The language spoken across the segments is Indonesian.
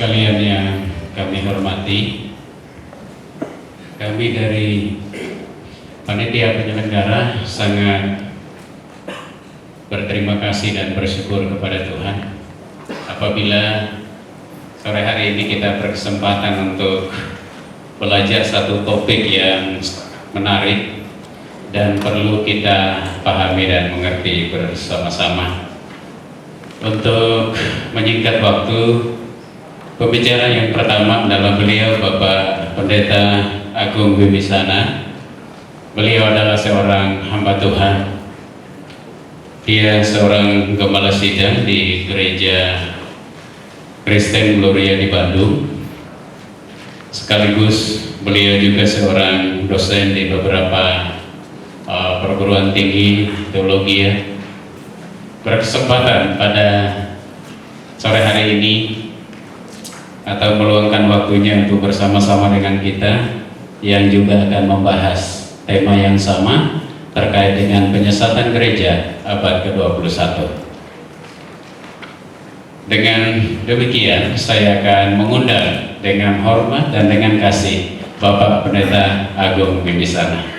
sekalian yang kami hormati, kami dari panitia penyelenggara sangat berterima kasih dan bersyukur kepada Tuhan apabila sore hari ini kita berkesempatan untuk belajar satu topik yang menarik dan perlu kita pahami dan mengerti bersama-sama. Untuk menyingkat waktu, pembicara yang pertama adalah beliau Bapak Pendeta Agung Wimisana. Beliau adalah seorang hamba Tuhan. Dia seorang gembala sidang di Gereja Kristen Gloria di Bandung. Sekaligus beliau juga seorang dosen di beberapa perguruan tinggi teologi ya. Berkesempatan pada sore hari ini atau meluangkan waktunya untuk bersama-sama dengan kita yang juga akan membahas tema yang sama terkait dengan penyesatan gereja abad ke-21. Dengan demikian saya akan mengundang dengan hormat dan dengan kasih Bapak Pendeta Agung Wimisana.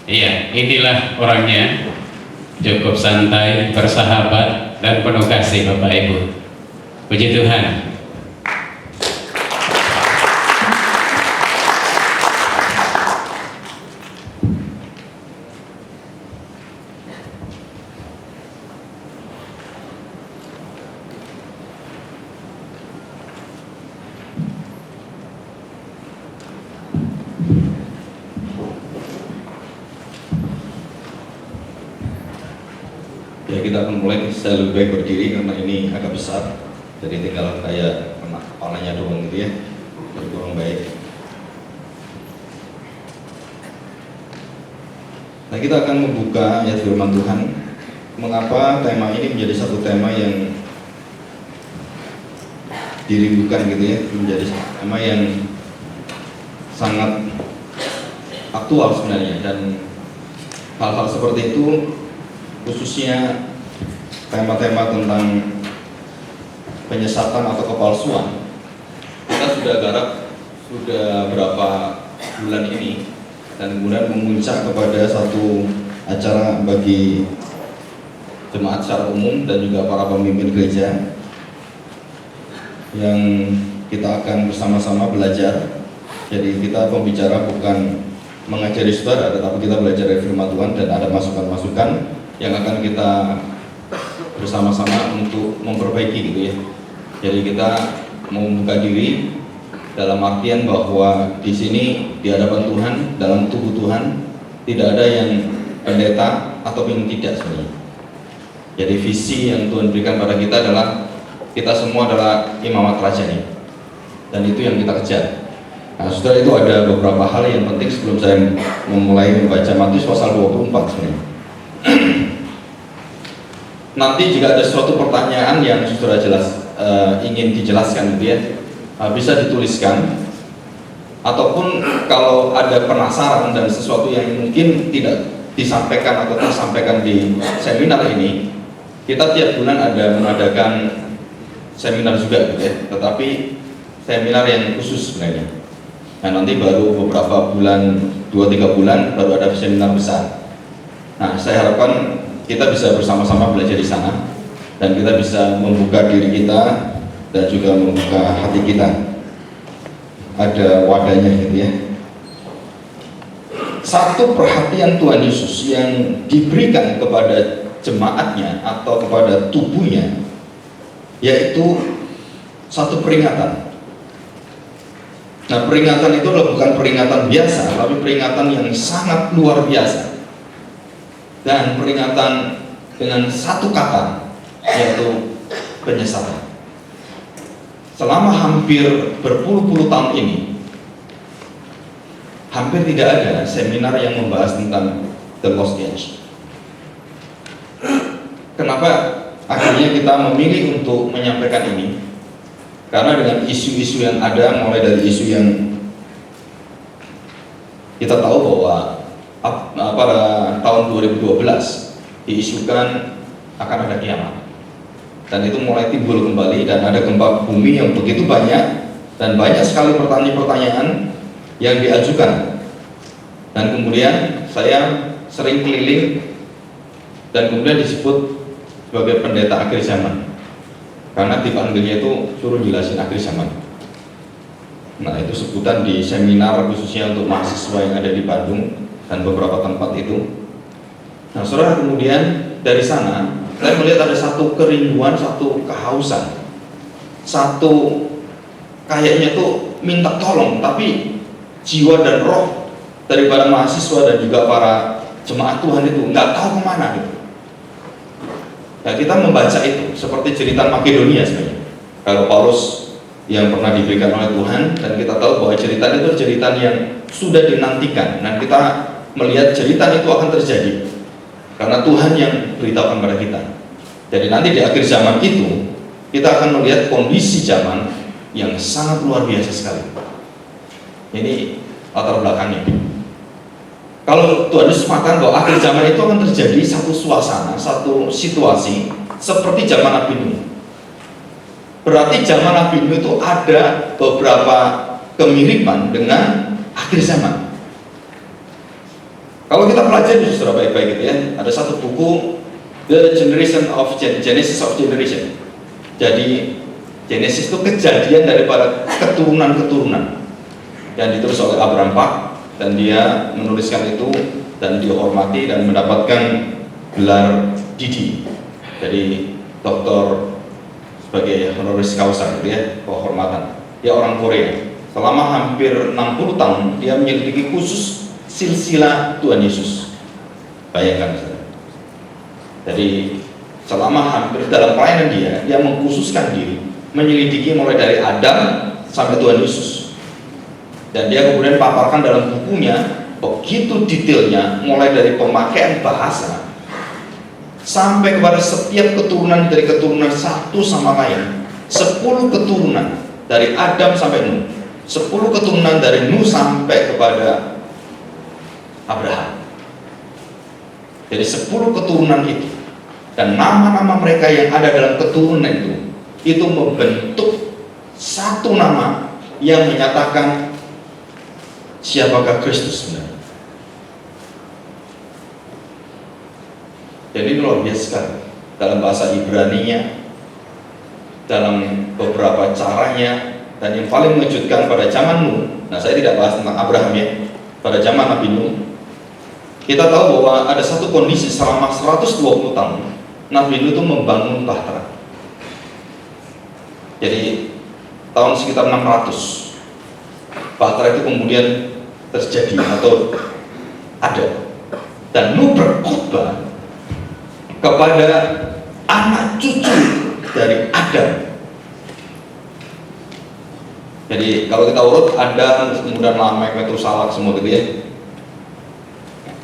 Iya, inilah orangnya, cukup santai, bersahabat, dan penuh kasih Bapak Ibu. Puji Tuhan. Ya, kita akan mulai. Saya lebih baik berdiri karena ini agak besar, jadi tinggal kayak kepalanya doang gitu ya, jadi kurang baik. Nah, kita akan membuka ayat firman Tuhan. Mengapa tema ini menjadi satu tema yang dirindukan gitu ya, menjadi tema yang sangat aktual sebenarnya, dan hal-hal seperti itu khususnya tema-tema tentang penyesatan atau kepalsuan. Kita sudah garap sudah berapa bulan ini, dan kemudian memuncak kepada satu acara bagi jemaat secara umum dan juga para pemimpin gereja yang kita akan bersama-sama belajar. Jadi kita pembicara bukan mengajari saudara, tetapi kita belajar dari firman Tuhan dan ada masukan-masukan yang akan kita bersama-sama untuk memperbaiki gitu ya. Jadi kita mau membuka diri dalam artian bahwa di sini di hadapan Tuhan, dalam tubuh Tuhan, tidak ada yang pendeta atau yang tidak sebenarnya. Jadi visi yang Tuhan berikan pada kita adalah kita semua adalah imamat rajani, dan itu yang kita kejar. Nah, saudara, itu ada beberapa hal yang penting sebelum saya memulai membaca Matius pasal 24 sebenarnya. Nanti jika ada suatu pertanyaan yang saudara ingin dijelaskan gitu ya, bisa dituliskan, ataupun kalau ada penasaran dan sesuatu yang mungkin tidak disampaikan atau tersampaikan di seminar ini, kita tiap bulan ada mengadakan seminar juga gitu ya, tetapi seminar yang khusus sebenarnya. Nah, nanti baru beberapa bulan, 2-3 bulan baru ada seminar besar. Nah, saya harapkan kita bisa bersama-sama belajar di sana, dan kita bisa membuka diri kita dan juga membuka hati kita. Ada wadahnya gitu ya. Satu perhatian Tuhan Yesus yang diberikan kepada jemaatnya atau kepada tubuhnya, yaitu satu peringatan. Nah, peringatan itu bukan peringatan biasa, tapi peringatan yang sangat luar biasa. Dan peringatan dengan satu kata, yaitu penyesatan. Selama hampir berpuluh-puluh tahun ini, hampir tidak ada seminar yang membahas tentang the lost age. Kenapa akhirnya kita memilih untuk menyampaikan ini? Karena dengan isu-isu yang ada, mulai dari isu yang kita tahu bahwa pada tahun 2012 diisukan akan ada kiamat. Dan itu mulai timbul kembali, dan ada gempa bumi yang begitu banyak, dan banyak sekali pertanyaan-pertanyaan yang diajukan. Dan kemudian saya sering keliling, dan kemudian disebut sebagai pendeta akhir zaman, karena dipanggilnya itu suruh jelasin akhir zaman. Nah, itu sebutan di seminar khususnya untuk mahasiswa yang ada di Bandung dan beberapa tempat itu. Nah, saudara, kemudian dari sana saya melihat ada satu kerinduan, satu kehausan, satu kayaknya tuh minta tolong, tapi jiwa dan roh daripada mahasiswa dan juga para jemaat Tuhan itu nggak tahu kemana gitu. Nah, kita membaca itu seperti cerita Makedonia sebenarnya. Kalau Paulus yang pernah diberikan oleh Tuhan, dan kita tahu bahwa cerita itu cerita yang sudah dinantikan, dan kita melihat cerita itu akan terjadi karena Tuhan yang beritahukan kepada kita. Jadi nanti di akhir zaman itu kita akan melihat kondisi zaman yang sangat luar biasa sekali. Ini latar belakangnya. Kalau Tuhan Yesus mengatakan bahwa akhir zaman itu akan terjadi satu suasana, satu situasi seperti zaman Nabi Nuh. Berarti zaman Nabi Nuh itu ada beberapa kemiripan dengan akhir zaman. Kalau kita pelajari saudara baik-baik gitu ya, ada satu buku The Genesis of Generation. Jadi Genesis itu kejadian daripada keturunan-keturunan yang ditulis oleh Abraham Pak, dan dia menuliskan itu dan dihormati dan mendapatkan gelar DD, jadi doktor sebagai honoris causa gitu ya, kehormatan. Dia orang Korea. Selama hampir 60 tahun dia menyelidiki khusus silsilah Tuhan Yesus. Bayangkan saudara. Jadi selama hampir dalam pelayanan dia mengkhususkan diri menyelidiki mulai dari Adam sampai Tuhan Yesus. Dan dia kemudian paparkan dalam bukunya begitu detailnya, mulai dari pemakaian bahasa sampai kepada setiap keturunan dari keturunan satu sama lain. 10 keturunan dari Adam sampai Nuh, 10 keturunan dari Nuh sampai kepada Abraham. Jadi 10 keturunan itu, dan nama-nama mereka yang ada dalam keturunan itu membentuk satu nama yang menyatakan siapakah Kristus sebenarnya. Jadi ini luar biasa sekali. Dalam bahasa Ibrani-nya, dalam beberapa caranya, dan yang paling mengejutkan pada zaman Nuh. Nah, saya tidak bahas tentang Abraham ya. Pada zaman Nabi Nuh, kita tahu bahwa ada satu kondisi selama 120 tahun Nabi Nuh itu membangun bahtera. Jadi tahun sekitar 600 bahtera itu kemudian terjadi atau ada, dan Nuh berkhotbah kepada anak cucu dari Adam. Jadi kalau kita urut, Adam, kemudian Lamek, Metusalah, semua gitu ya.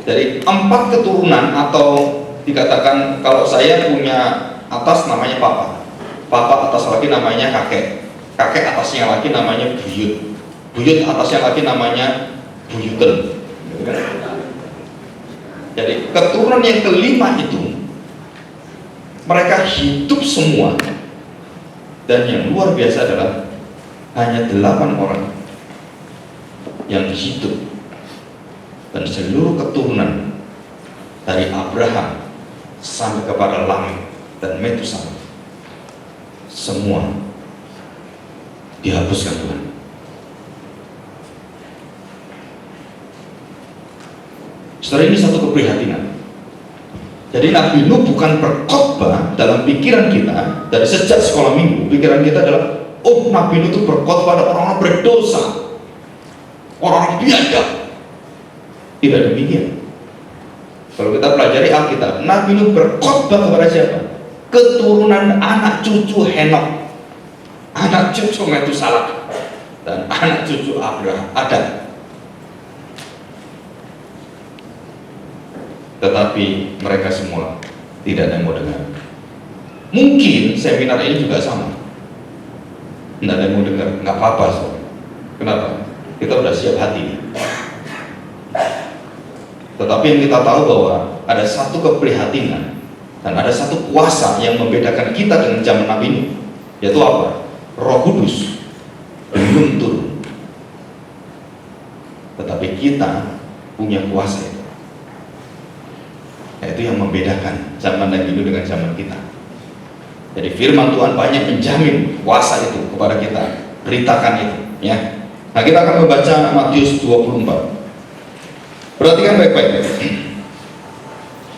Jadi 4 keturunan, atau dikatakan kalau saya punya atas namanya papa, papa atas lagi namanya kakek, kakek atasnya lagi namanya buyut, buyut atasnya lagi namanya buyuten. Jadi keturunan yang kelima itu mereka hidup semua, dan yang luar biasa adalah hanya 8 orang yang hidup, dan seluruh keturunan dari Abraham sampai kepada Lamek dan Metusalah semua dihapuskan Tuhan. Setelah ini satu keprihatinan. Jadi Nabi Nuh bukan berkhotbah dalam pikiran kita dari sejak sekolah minggu. Pikiran kita adalah, oh, Nabi Nuh itu berkhotbah pada orang-orang berdosa, orang-orang biadab. Tidak demikian. Kalau kita pelajari Alkitab, Nabi Nuh berkhotbah kepada siapa? Keturunan anak cucu Henok, anak cucu Metusalah, dan anak cucu Abraham, Adam. Tetapi mereka semua tidak ada yang mau dengar. Mungkin seminar ini juga sama, tidak ada yang mau dengar. Nggak apa-apa, so. Kenapa? Kita udah siap hati. Tetapi yang kita tahu bahwa ada satu keprihatinan Dan ada satu kuasa yang membedakan kita dengan zaman Nabi ini, yaitu apa? Roh Kudus belum turun, tetapi kita punya kuasa itu. Itu yang membedakan zaman Nabi itu dengan zaman kita. Jadi firman Tuhan banyak menjamin kuasa itu kepada kita. Beritakan itu, ya. Nah, kita akan membaca Matius 24. Perhatikan baik-baik.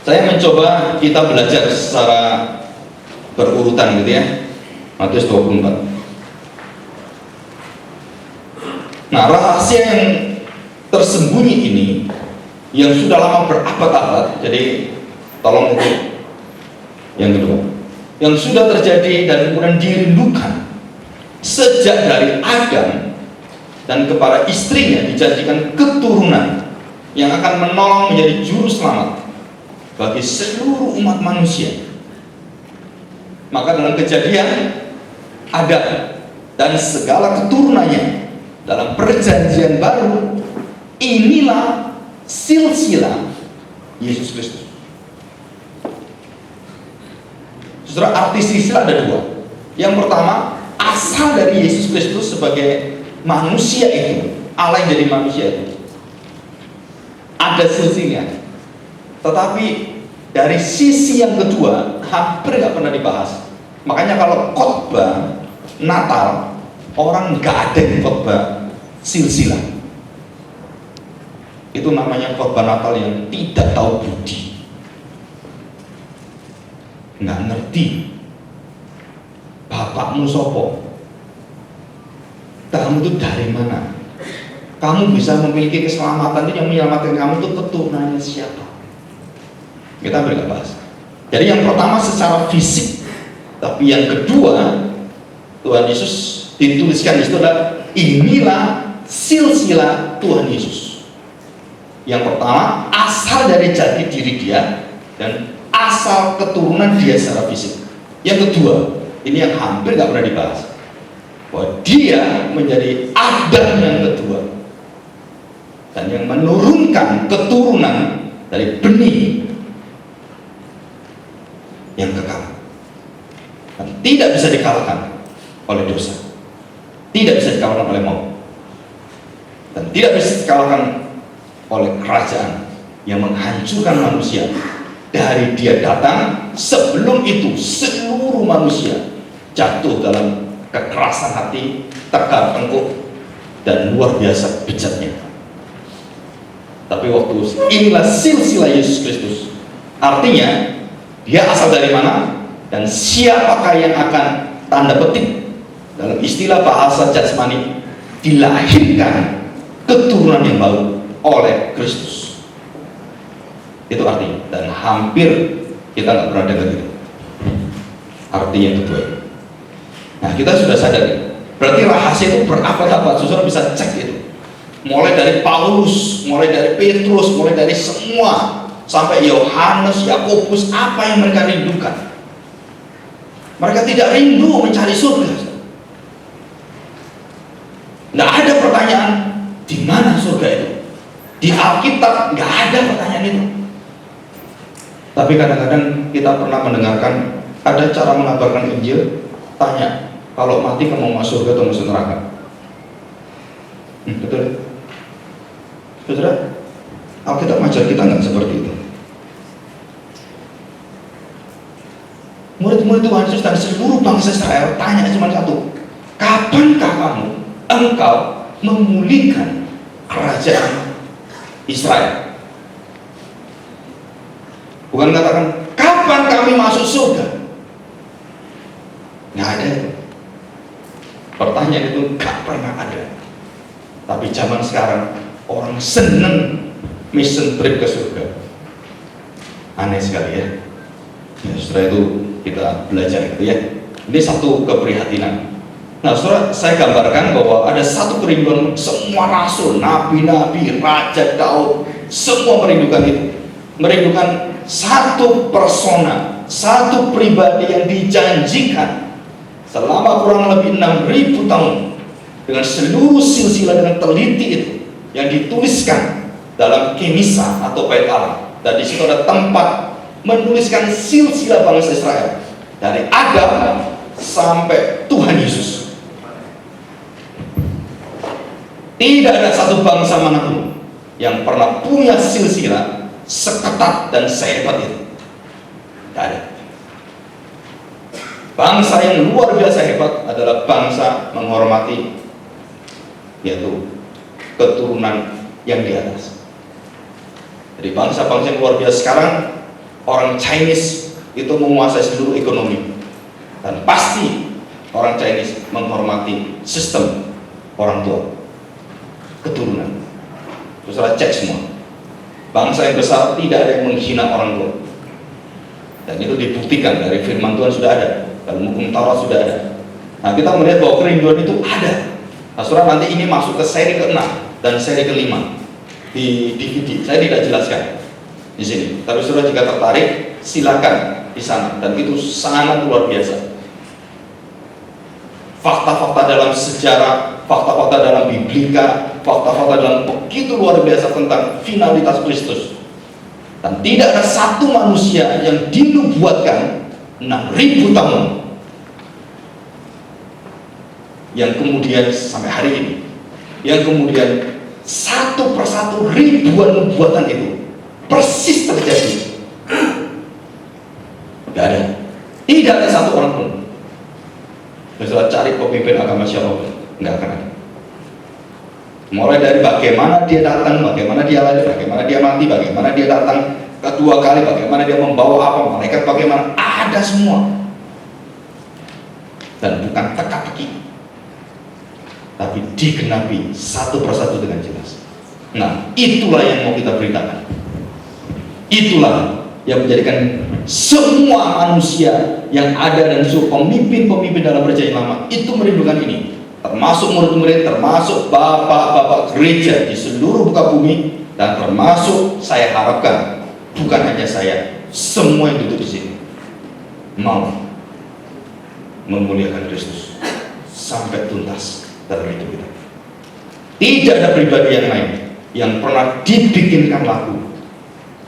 Saya mencoba kita belajar secara berurutan gitu ya. Matius 24. Nah, rahasia yang tersembunyi ini yang sudah lama berabad-abad, jadi tolong itu yang kedua, yang sudah terjadi dan kemudian dirindukan sejak dari Adam, dan kepada istrinya dijanjikan keturunan yang akan menolong menjadi juru selamat bagi seluruh umat manusia. Maka dalam Kejadian, Adam dan segala keturunannya dalam perjanjian baru, inilah silsilah Yesus Kristus. Saudara, arti silsilah ada dua. Yang pertama, asal dari Yesus Kristus sebagai manusia itu, Allah yang jadi manusia itu, ada silsilahnya. Tetapi dari sisi yang kedua hampir nggak pernah dibahas. Makanya kalau khotbah Natal, orang nggak ada yang khotbah silsilah. Itu namanya khotbah Natal yang tidak tahu budi, nggak ngerti bapakmu sopo, kamu itu dari mana, kamu bisa memiliki keselamatan itu, yang menyelamatkan kamu itu keturunannya siapa. Kita nggak bahas. Jadi yang pertama secara fisik, tapi yang kedua Tuhan Yesus dituliskan di situ adalah inilah silsilah Tuhan Yesus. Yang pertama asal dari jati diri dia dan asal keturunan dia secara fisik. Yang kedua, ini yang hampir nggak pernah dibahas, bahwa dia menjadi Adam yang kedua dan yang menurunkan keturunan dari benih yang kekal dan tidak bisa dikalahkan oleh dosa, tidak bisa dikalahkan oleh maut, dan tidak bisa dikalahkan oleh kerajaan yang menghancurkan manusia. Dari dia datang, sebelum itu seluruh manusia jatuh dalam kekerasan hati, tegar tengkuk, dan luar biasa bejatnya. Tapi waktu inilah silsilah Yesus Kristus, artinya dia asal dari mana dan siapakah yang akan, tanda petik dalam istilah bahasa jasmani, dilahirkan keturunan yang baru oleh Kristus. Itu artinya, dan hampir kita nggak pernah dengar itu artinya yang kedua. Nah, kita sudah sadar, berarti rahasia itu berabad-abad. Saudara bisa cek itu, mulai dari Paulus, mulai dari Petrus, mulai dari semua sampai Yohanes, Yakobus, apa yang mereka rindukan. Mereka tidak rindu mencari surga. Nggak ada pertanyaan di mana surga itu. Di Alkitab nggak ada pertanyaan itu. Tapi kadang-kadang kita pernah mendengarkan ada cara mengabarkan Injil, tanya, kalau mati kamu mau masuk surga atau masuk neraka? Betul? Saudara, Alkitab mengajar kita nggak seperti itu. Murid-murid Tuhan Yesus dan seluruh bangsa Israel tanya cuma satu, kapankah engkau memulihkan kerajaan Israel? Bukan katakan, kapan kami masuk surga? Nggak ada. Pertanyaan itu nggak pernah ada. Tapi zaman sekarang orang seneng mission trip ke surga. Aneh sekali ya. Ya, setelah itu kita belajar itu ya. Ini satu keprihatinan. Nah, saudara, saya gambarkan bahwa ada satu kerinduan semua rasul, nabi-nabi, raja Daud, semua merindukan itu. Merindukan satu persona, satu pribadi yang dijanjikan selama kurang lebih 6.000 tahun dengan seluruh silsilah dengan teliti itu yang dituliskan dalam Kemisah atau Bait Allah. Dan di situ ada tempat menuliskan silsilah bangsa Israel dari Adam sampai Tuhan Yesus. Tidak ada satu bangsa manapun yang pernah punya silsilah seketat dan sehebat itu. Tidak ada. Bangsa yang luar biasa hebat adalah bangsa menghormati, yaitu keturunan yang di atas. Jadi bangsa-bangsa yang luar biasa sekarang, orang Chinese itu menguasai seluruh ekonomi, dan pasti orang Chinese menghormati sistem orang tua, keturunan. Saudara cek semua, bangsa yang besar tidak ada yang menghina orang tua, dan itu dibuktikan dari firman Tuhan sudah ada, dalam hukum Taurat sudah ada. Nah, kita melihat bahwa kerinduan itu ada. Nah, saudara, nanti ini masuk ke seri ke-6 dan seri ke-5 di DVD. Saya tidak jelaskan di sini, tapi saudara jika tertarik silakan di sana, dan itu sangat luar biasa. Fakta-fakta dalam sejarah, fakta-fakta dalam biblika, fakta-fakta dalam begitu luar biasa tentang finalitas Kristus. Dan tidak ada satu manusia yang dinubuatkan 6.000 tahun yang kemudian sampai hari ini, yang kemudian satu persatu ribuan nubuatan itu persis terjadi. Tidak ada. Tidak ada satu orang pun. Misalnya cari pemimpin agama siapapun, nggak akan ada. Mulai dari bagaimana dia datang, bagaimana dia lahir, bagaimana dia mati, bagaimana dia datang kedua kali, bagaimana dia membawa apa, malaikat bagaimana, ada semua. Dan bukan teka-teki, tapi digenapi satu persatu dengan jelas. Nah, itulah yang mau kita beritakan. Itulah yang menjadikan semua manusia yang ada dan seluruh pemimpin-pemimpin dalam perjanjian lama itu merindukan ini, termasuk murid-murid, termasuk bapak-bapak gereja di seluruh muka bumi, dan termasuk saya harapkan bukan hanya saya, semua yang duduk di sini mau memuliakan Kristus sampai tuntas dalam hidup kita. Tidak ada pribadi yang lain yang pernah dibikinkan lagu,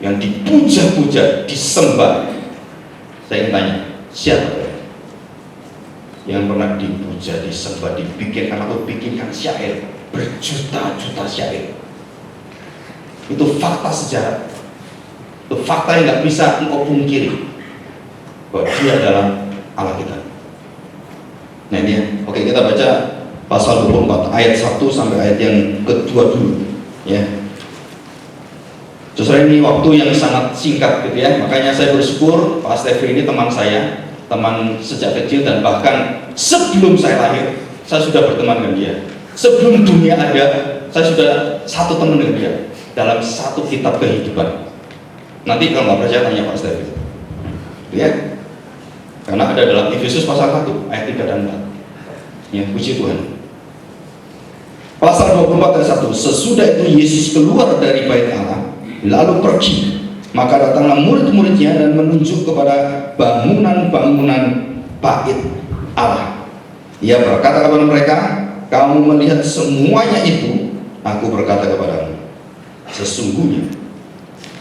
yang dipuja-puja, disembah. Saya ingin tanya, siapa yang pernah dipuja, disembah, dibikinkan atau bikinkan syair, berjuta-juta syair? Itu fakta sejarah, itu fakta yang nggak bisa engkau pungkiri bahwa dia adalah Allah kita. Nah ini ya. Oke, kita baca pasal 24 ayat 1 sampai ayat yang kedua dulu ya. Justru ini waktu yang sangat singkat gitu ya, makanya saya bersyukur Pak Stefri ini teman saya, teman sejak kecil, dan bahkan sebelum saya lahir saya sudah berteman dengan dia. Sebelum dunia ada, saya sudah satu teman dengan dia dalam satu kitab kehidupan. Nanti kalau nggak percaya tanya Pak Stefri ya, karena ada dalam Efesus pasal 1 ayat 3 dan 4 ya, puji Tuhan. Pasal 24 ayat 1, sesudah itu Yesus keluar dari bait Allah lalu pergi, maka datanglah murid-muridnya dan menunjuk kepada bangunan-bangunan bait Allah. Ia berkata kepada mereka, kamu melihat semuanya itu, aku berkata kepadamu, sesungguhnya,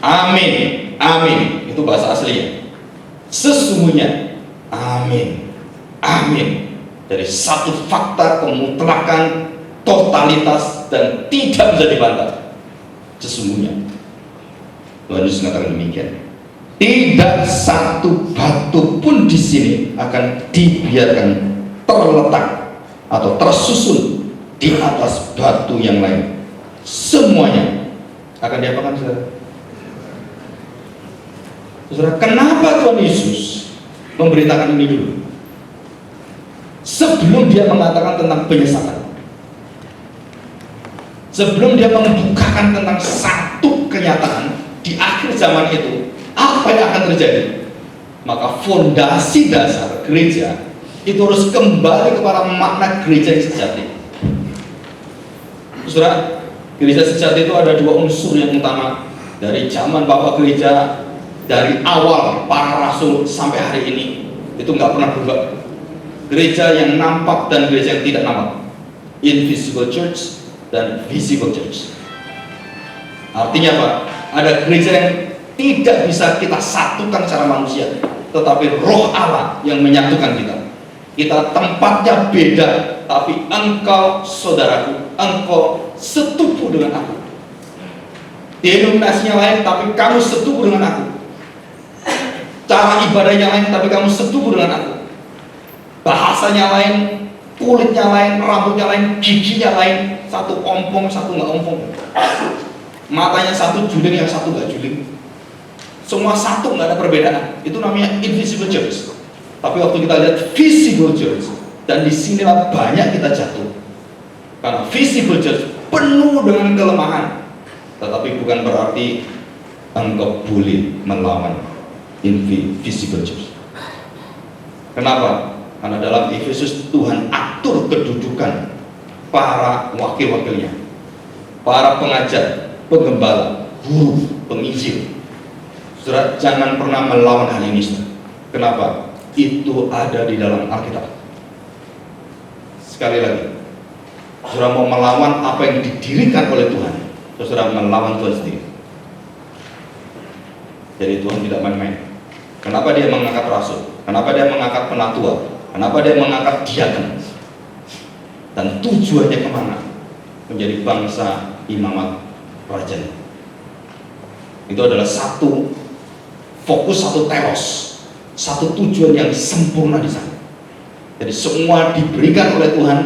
amin, amin, itu bahasa aslinya, sesungguhnya, amin, amin, dari satu fakta kemutlakan, totalitas, dan tidak bisa dibantah. Sesungguhnya Tuhan Yesus mengatakan demikian. Tidak satu batu pun di sini akan dibiarkan terletak atau tersusun di atas batu yang lain. Semuanya akan diapakan, saudara? Saudara, kenapa Tuhan Yesus memberitakan ini dulu? Sebelum dia mengatakan tentang penyesalan, sebelum dia membukakan tentang satu kenyataan di akhir zaman itu, apa yang akan terjadi, maka fondasi dasar gereja itu harus kembali kepada makna gereja yang sejati. Saudara, gereja sejati itu ada dua unsur yang utama dari zaman Bapak gereja, dari awal para rasul sampai hari ini, itu nggak pernah berubah. Gereja yang nampak dan gereja yang tidak nampak, invisible church dan visible church. Artinya apa? Ada gereja yang tidak bisa kita satukan secara manusia, tetapi Roh Allah yang menyatukan kita. Kita tempatnya beda, tapi engkau saudaraku, engkau setubuh dengan aku. Denominasinya lain, tapi kamu setubuh dengan aku. Cara ibadahnya lain, tapi kamu setubuh dengan aku. Bahasanya lain, kulitnya lain, rambutnya lain, giginya lain, satu ompong, satu nggak ompong. Matanya satu juling, yang satu nggak juling. Semua satu, nggak ada perbedaan. Itu namanya invisible church. Tapi waktu kita lihat visible church, dan disinilah banyak kita jatuh. Karena visible church penuh dengan kelemahan, tetapi bukan berarti engkau boleh melawan invisible church. Kenapa? Karena dalam Efesus Tuhan atur kedudukan para wakil-wakilnya, para pengajar, penggembala, guru, penginjil. Saudara, jangan pernah melawan hal ini. Kenapa? Itu ada di dalam Alkitab. Sekali lagi, saudara mau melawan apa yang didirikan oleh Tuhan, saudara melawan Tuhan sendiri. Jadi Tuhan tidak main-main. Kenapa dia mengangkat rasul? Kenapa dia mengangkat penatua? Kenapa dia mengangkat diaken? Dan tujuannya kemana? Menjadi bangsa imamat kerajaan. Itu adalah satu fokus, satu telos, satu tujuan yang sempurna di sana. Jadi semua diberikan oleh Tuhan